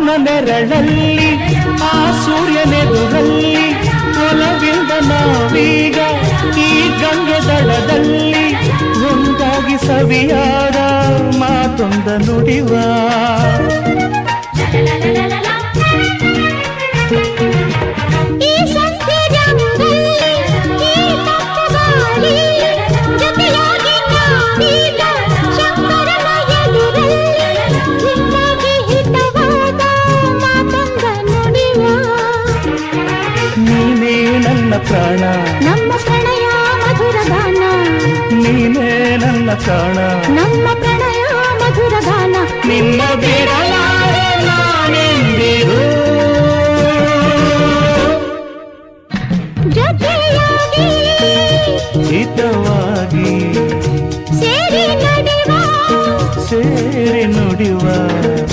ಅವನ ನೆರಳಲ್ಲಿ ಆ ಸೂರ್ಯನೆದುರಲ್ಲಿ ಒಲವಿಂದ ನಾವೀಗ ಈ ಗಂಗೆ ದಡದಲ್ಲಿ ಒಂದಾಗಿ ಸವಿಯಾದ ಮಾತೊಂದ ನುಡಿವ ನೀನೇ ನನ್ನ ಪ್ರಾಣ ನಮ್ಮ ಪ್ರಣಯ ಮಧುರ ಗಾನ ನೀನೇ ನನ್ನ ಪ್ರಾಣ ನಮ್ಮ ಪ್ರಣಯ ಮಧುರ ಗಾನ ನಿನ್ನ ಬಿಡಲಾರೆ ನಾನೆಂದಿರು ಜೊತೆಯಾಗಿ ಹಿತವಾಗಿ